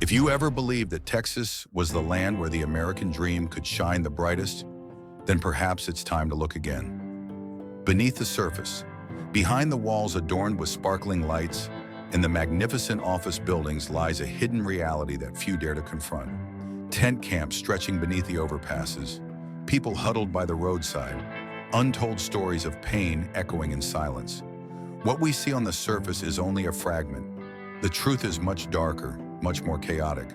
If you ever believed that Texas was the land where the American dream could shine the brightest, then perhaps it's time to look again. Beneath the surface, behind the walls adorned with sparkling lights and the magnificent office buildings lies a hidden reality that few dare to confront. Tent camps stretching beneath the overpasses, people huddled by the roadside, untold stories of pain echoing in silence. What we see on the surface is only a fragment. The truth is much darker, much more chaotic.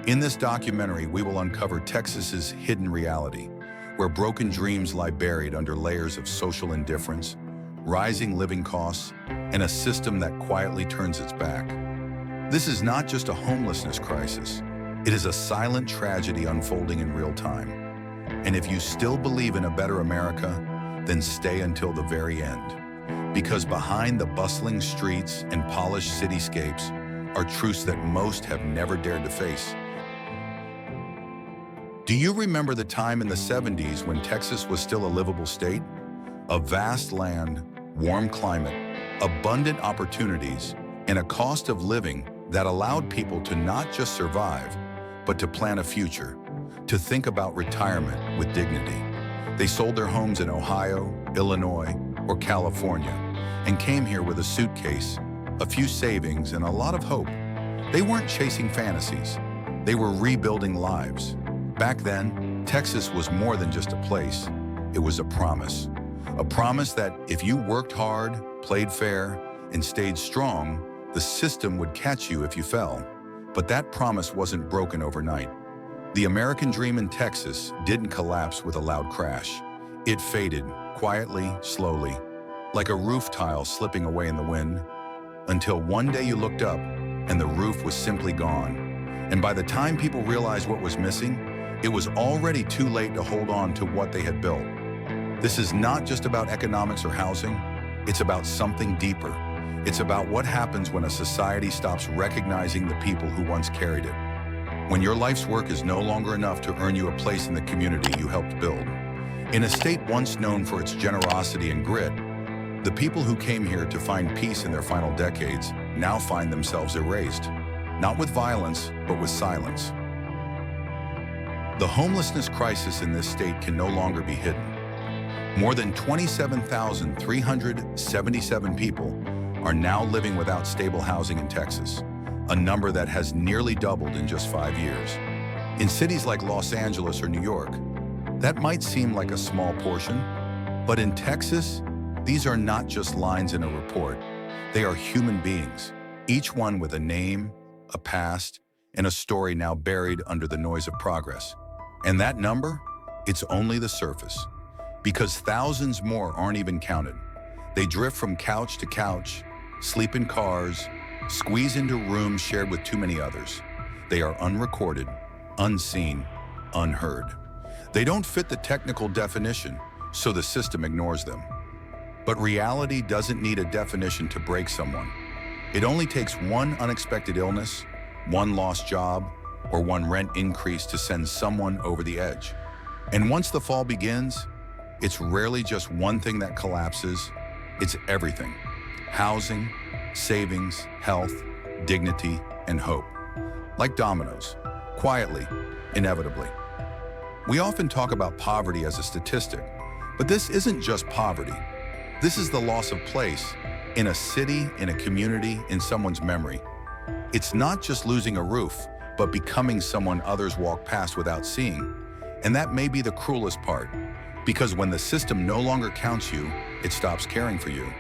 In this documentary, we will uncover Texas's hidden reality, where broken dreams lie buried under layers of social indifference, rising living costs, and a system that quietly turns its back. This is not just a homelessness crisis. It is a silent tragedy unfolding in real time. And if you still believe in a better America, then stay until the very end. Because behind the bustling streets and polished cityscapes are truths that most have never dared to face. Do you remember the time in the 70s when Texas was still a livable state? A vast land, warm climate, abundant opportunities, and a cost of living that allowed people to not just survive, but to plan a future, to think about retirement with dignity. They sold their homes in Ohio, Illinois, or California, and came here with a suitcase, a few savings, and a lot of hope. They weren't chasing fantasies. They were rebuilding lives. Back then, Texas was more than just a place. It was a promise. A promise that if you worked hard, played fair, and stayed strong, the system would catch you if you fell. But that promise wasn't broken overnight. The American dream in Texas didn't collapse with a loud crash. It faded, quietly, slowly, like a roof tile slipping away in the wind, until one day you looked up and the roof was simply gone. And by the time people realized what was missing, it was already too late to hold on to what they had built. This is not just about economics or housing, it's about something deeper. It's about what happens when a society stops recognizing the people who once carried it. When your life's work is no longer enough to earn you a place in the community you helped build. In a state once known for its generosity and grit, the people who came here to find peace in their final decades now find themselves erased, not with violence, but with silence. The homelessness crisis in this state can no longer be hidden. More than 27,377 people are now living without stable housing in Texas, a number that has nearly doubled in just 5 years. In cities like Los Angeles or New York, that might seem like a small portion, but in Texas, these are not just lines in a report. They are human beings, each one with a name, a past, and a story now buried under the noise of progress. And that number? It's only the surface. Because thousands more aren't even counted. They drift from couch to couch, sleep in cars, squeeze into rooms shared with too many others. They are unrecorded, unseen, unheard. They don't fit the technical definition, so the system ignores them. But reality doesn't need a definition to break someone. It only takes one unexpected illness, one lost job, or one rent increase to send someone over the edge. And once the fall begins, it's rarely just one thing that collapses, it's everything. Housing, savings, health, dignity, and hope. Like dominoes, quietly, inevitably. We often talk about poverty as a statistic, but this isn't just poverty. This is the loss of place in a city, in a community, in someone's memory. It's not just losing a roof, but becoming someone others walk past without seeing. And that may be the cruelest part, because when the system no longer counts you, it stops caring for you.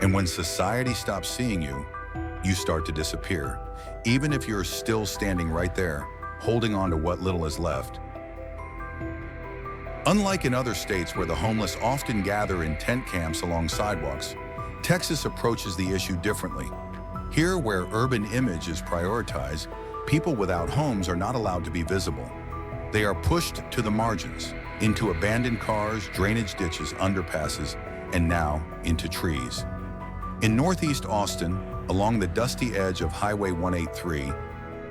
And when society stops seeing you, you start to disappear, even if you're still standing right there, holding on to what little is left. Unlike in other states where the homeless often gather in tent camps along sidewalks, Texas approaches the issue differently. Here, where urban image is prioritized, people without homes are not allowed to be visible. They are pushed to the margins, into abandoned cars, drainage ditches, underpasses, and now into trees. In Northeast Austin, along the dusty edge of Highway 183,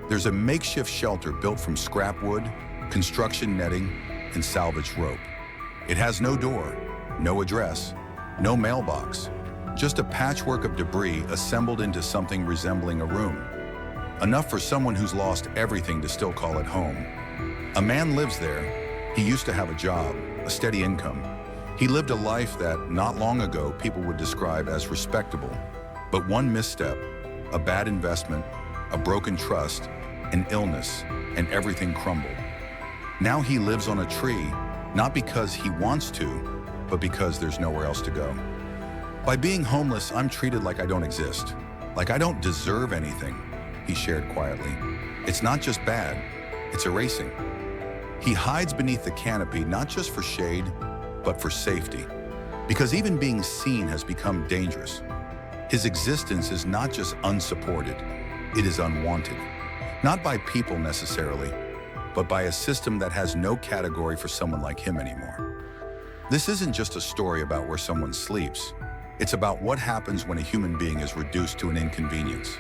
there's a makeshift shelter built from scrap wood, construction netting, and salvaged rope. It has no door, no address, no mailbox, just a patchwork of debris assembled into something resembling a room. enough for someone who's lost everything to still call it home. A man lives there. He used to have a job, a steady income. He lived a life that, not long ago, people would describe as respectable. But one misstep, a bad investment, a broken trust, an illness, and everything crumbled. Now he lives on a tree, not because he wants to, but because there's nowhere else to go. By being homeless, I'm treated like I don't exist, like I don't deserve anything, he shared quietly. It's not just bad, it's erasing. He hides beneath the canopy, not just for shade, but for safety, because even being seen has become dangerous. His existence is not just unsupported, it is unwanted. Not by people necessarily, but by a system that has no category for someone like him anymore. This isn't just a story about where someone sleeps. It's about what happens when a human being is reduced to an inconvenience.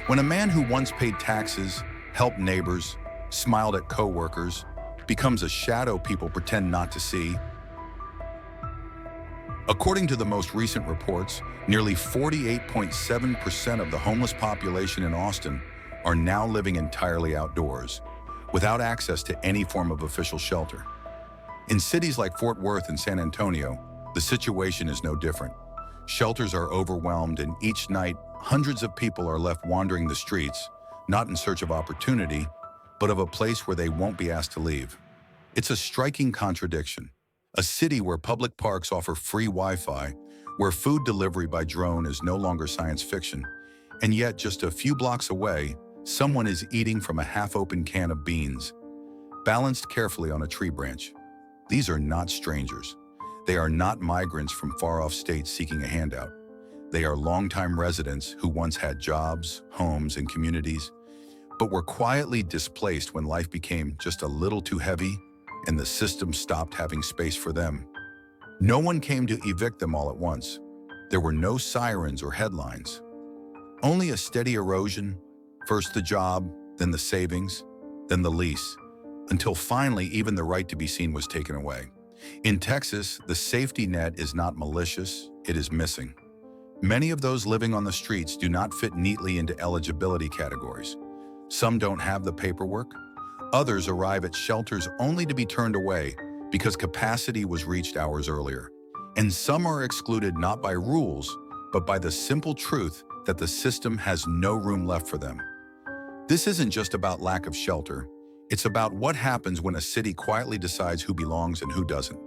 When a man who once paid taxes, helped neighbors, smiled at coworkers, becomes a shadow people pretend not to see. According to the most recent reports, nearly 48.7% of the homeless population in Austin are now living entirely outdoors, without access to any form of official shelter. In cities like Fort Worth and San Antonio, the situation is no different. Shelters are overwhelmed, and each night, hundreds of people are left wandering the streets, not in search of opportunity, but of a place where they won't be asked to leave. It's a striking contradiction. A city where public parks offer free Wi-Fi, where food delivery by drone is no longer science fiction, and yet just a few blocks away, someone is eating from a half-open can of beans, balanced carefully on a tree branch. These are not strangers. They are not migrants from far-off states seeking a handout. They are longtime residents who once had jobs, homes, and communities, but were quietly displaced when life became just a little too heavy and the system stopped having space for them. No one came to evict them all at once. There were no sirens or headlines. Only a steady erosion, first the job, then the savings, then the lease, until finally even the right to be seen was taken away. In Texas, the safety net is not malicious, it is missing. Many of those living on the streets do not fit neatly into eligibility categories. Some don't have the paperwork. Others arrive at shelters only to be turned away because capacity was reached hours earlier. And some are excluded not by rules, but by the simple truth that the system has no room left for them. This isn't just about lack of shelter. It's about what happens when a city quietly decides who belongs and who doesn't.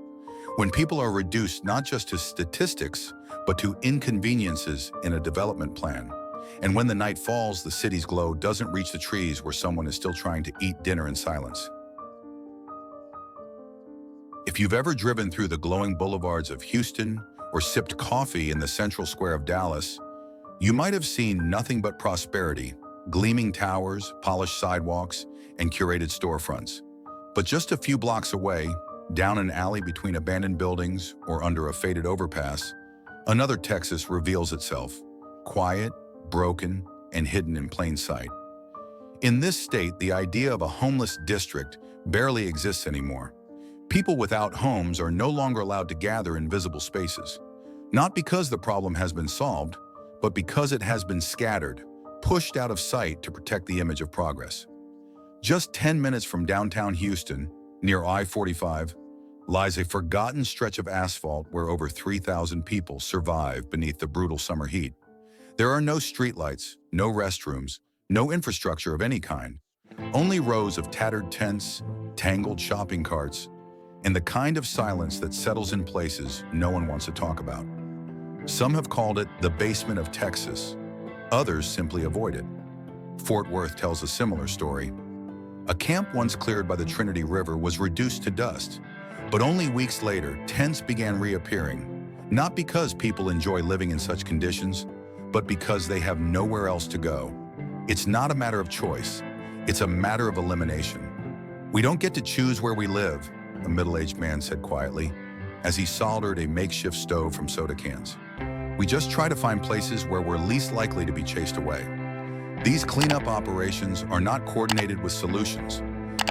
When people are reduced not just to statistics, but to inconveniences in a development plan. And when the night falls, the city's glow doesn't reach the trees where someone is still trying to eat dinner in silence. If you've ever driven through the glowing boulevards of Houston or sipped coffee in the central square of Dallas, you might have seen nothing but prosperity, gleaming towers, polished sidewalks, and curated storefronts. But just a few blocks away, down an alley between abandoned buildings or under a faded overpass, another Texas reveals itself, quiet, broken, and hidden in plain sight. In this state, the idea of a homeless district barely exists anymore. People without homes are no longer allowed to gather in visible spaces, not because the problem has been solved, but because it has been scattered, pushed out of sight to protect the image of progress. Just 10 minutes from downtown Houston, near I-45, lies a forgotten stretch of asphalt where over 3,000 people survive beneath the brutal summer heat. There are no streetlights, no restrooms, no infrastructure of any kind, only rows of tattered tents, tangled shopping carts, and the kind of silence that settles in places no one wants to talk about. Some have called it the basement of Texas. Others simply avoid it. Fort Worth tells a similar story. A camp once cleared by the Trinity River was reduced to dust, but only weeks later, tents began reappearing, not because people enjoy living in such conditions, but because they have nowhere else to go. It's not a matter of choice, it's a matter of elimination. We don't get to choose where we live, a middle-aged man said quietly, as he soldered a makeshift stove from soda cans. We just try to find places where we're least likely to be chased away. These cleanup operations are not coordinated with solutions.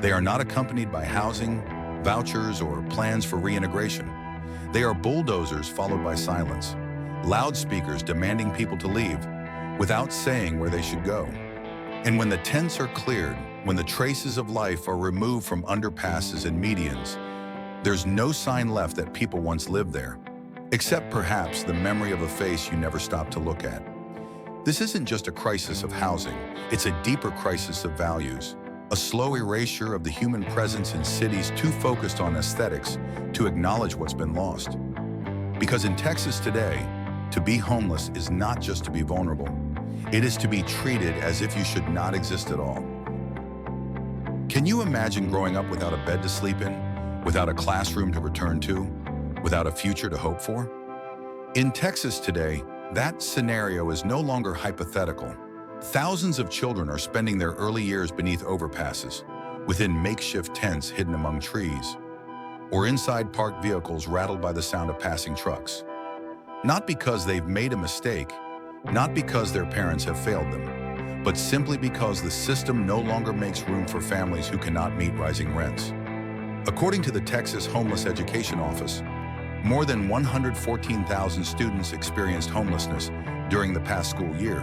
They are not accompanied by housing, vouchers, or plans for reintegration. They are bulldozers followed by silence, loudspeakers demanding people to leave without saying where they should go. And when the tents are cleared, when the traces of life are removed from underpasses and medians, there's no sign left that people once lived there, except perhaps the memory of a face you never stopped to look at. This isn't just a crisis of housing, it's a deeper crisis of values, a slow erasure of the human presence in cities too focused on aesthetics to acknowledge what's been lost. Because in Texas today, to be homeless is not just to be vulnerable. It is to be treated as if you should not exist at all. Can you imagine growing up without a bed to sleep in, without a classroom to return to, without a future to hope for? In Texas today, that scenario is no longer hypothetical. Thousands of children are spending their early years beneath overpasses, within makeshift tents hidden among trees, or inside parked vehicles rattled by the sound of passing trucks. Not because they've made a mistake, not because their parents have failed them, but simply because the system no longer makes room for families who cannot meet rising rents. According to the Texas Homeless Education Office, more than 114,000 students experienced homelessness during the past school year,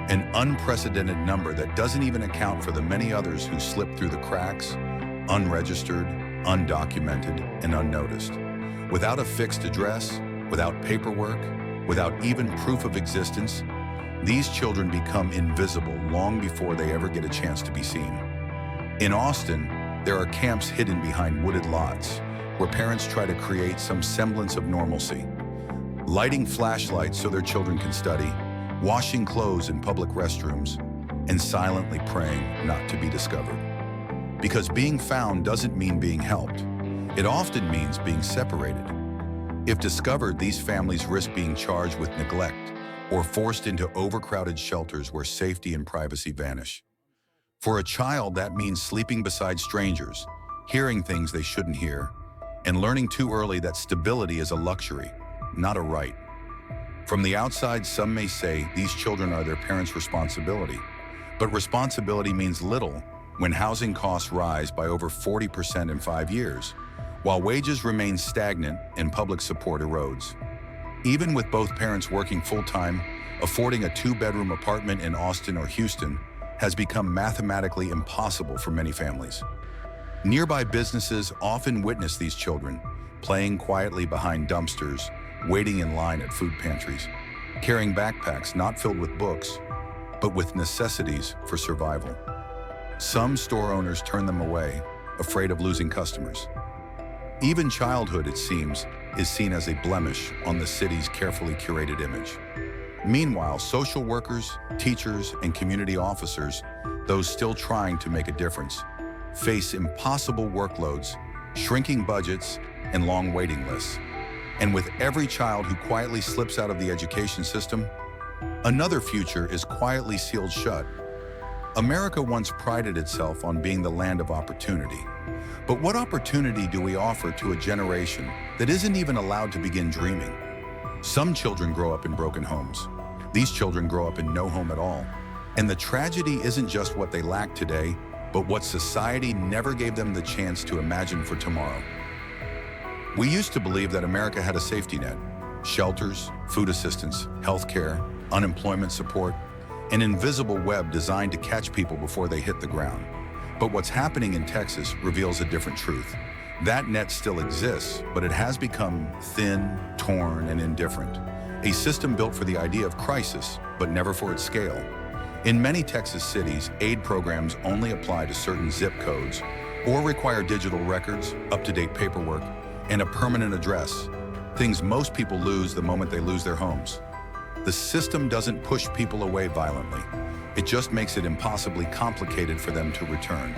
an unprecedented number that doesn't even account for the many others who slipped through the cracks, unregistered, undocumented, and unnoticed. Without a fixed address, without paperwork, without even proof of existence, these children become invisible long before they ever get a chance to be seen. In Austin, there are camps hidden behind wooded lots where parents try to create some semblance of normalcy, lighting flashlights so their children can study, washing clothes in public restrooms, and silently praying not to be discovered. Because being found doesn't mean being helped. It often means being separated. If discovered, these families risk being charged with neglect or forced into overcrowded shelters where safety and privacy vanish. For a child, that means sleeping beside strangers, hearing things they shouldn't hear, and learning too early that stability is a luxury, not a right. From the outside, some may say these children are their parents' responsibility, but responsibility means little when housing costs rise by over 40% in 5 years, while wages remain stagnant and public support erodes. Even with both parents working full-time, affording a 2-bedroom apartment in Austin or Houston has become mathematically impossible for many families. Nearby businesses often witness these children, playing quietly behind dumpsters, waiting in line at food pantries, carrying backpacks not filled with books, but with necessities for survival. Some store owners turn them away, afraid of losing customers. Even childhood, it seems, is seen as a blemish on the city's carefully curated image. Meanwhile, social workers, teachers, and community officers, those still trying to make a difference, face impossible workloads, shrinking budgets, and long waiting lists. And with every child who quietly slips out of the education system, another future is quietly sealed shut. America once prided itself on being the land of opportunity. But what opportunity do we offer to a generation that isn't even allowed to begin dreaming? Some children grow up in broken homes. These children grow up in no home at all. And the tragedy isn't just what they lack today, but what society never gave them the chance to imagine for tomorrow. We used to believe that America had a safety net: shelters, food assistance, healthcare, unemployment support, an invisible web designed to catch people before they hit the ground. But what's happening in Texas reveals a different truth. That net still exists, but it has become thin, torn, and indifferent. A system built for the idea of crisis, but never for its scale. In many Texas cities, aid programs only apply to certain zip codes or require digital records, up-to-date paperwork, and a permanent address, things most people lose the moment they lose their homes. The system doesn't push people away violently. It just makes it impossibly complicated for them to return.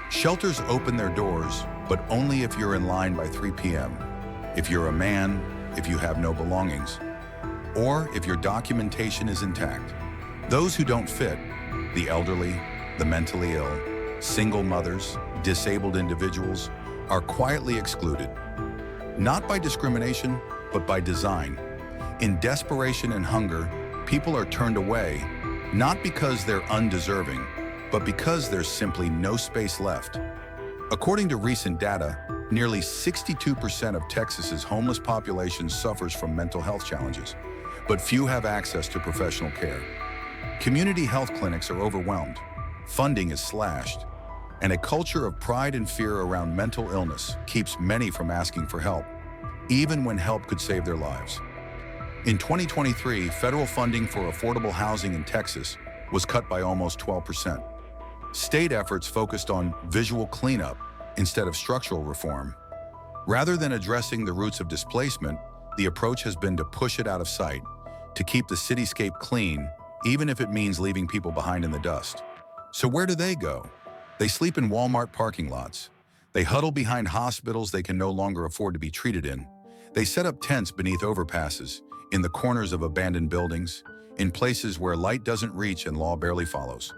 Shelters open their doors, but only if you're in line by 3 p.m., if you're a man, if you have no belongings, or if your documentation is intact. Those who don't fit, the elderly, the mentally ill, single mothers, disabled individuals, are quietly excluded. Not by discrimination, but by design. In desperation and hunger, people are turned away, not because they're undeserving, but because there's simply no space left. According to recent data, nearly 62% of Texas's homeless population suffers from mental health challenges, but few have access to professional care. Community health clinics are overwhelmed, funding is slashed, and a culture of pride and fear around mental illness keeps many from asking for help, even when help could save their lives. In 2023, federal funding for affordable housing in Texas was cut by almost 12%. State efforts focused on visual cleanup instead of structural reform. Rather than addressing the roots of displacement, the approach has been to push it out of sight, to keep the cityscape clean, even if it means leaving people behind in the dust. So where do they go? They sleep in Walmart parking lots. They huddle behind hospitals they can no longer afford to be treated in. They set up tents beneath overpasses, in the corners of abandoned buildings, in places where light doesn't reach and law barely follows.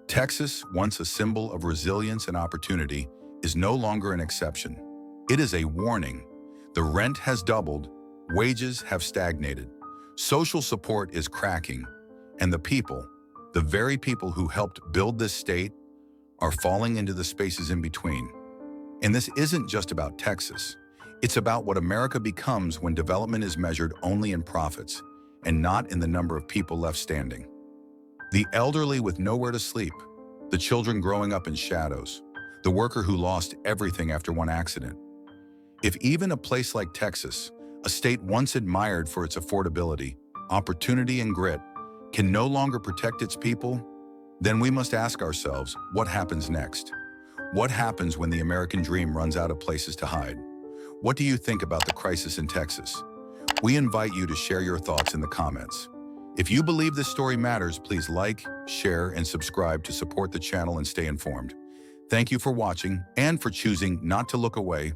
Texas, once a symbol of resilience and opportunity, is no longer an exception. It is a warning. The rent has doubled, wages have stagnated, social support is cracking, and the people, the very people who helped build this state, are falling into the spaces in between. And this isn't just about Texas. It's about what America becomes when development is measured only in profits and not in the number of people left standing. The elderly with nowhere to sleep, the children growing up in shadows, the worker who lost everything after one accident. If even a place like Texas, a state once admired for its affordability, opportunity, and grit, can no longer protect its people, then we must ask ourselves, what happens next? What happens when the American dream runs out of places to hide? What do you think about the crisis in Texas? We invite you to share your thoughts in the comments. If you believe this story matters, please like, share, and subscribe to support the channel and stay informed. Thank you for watching and for choosing not to look away.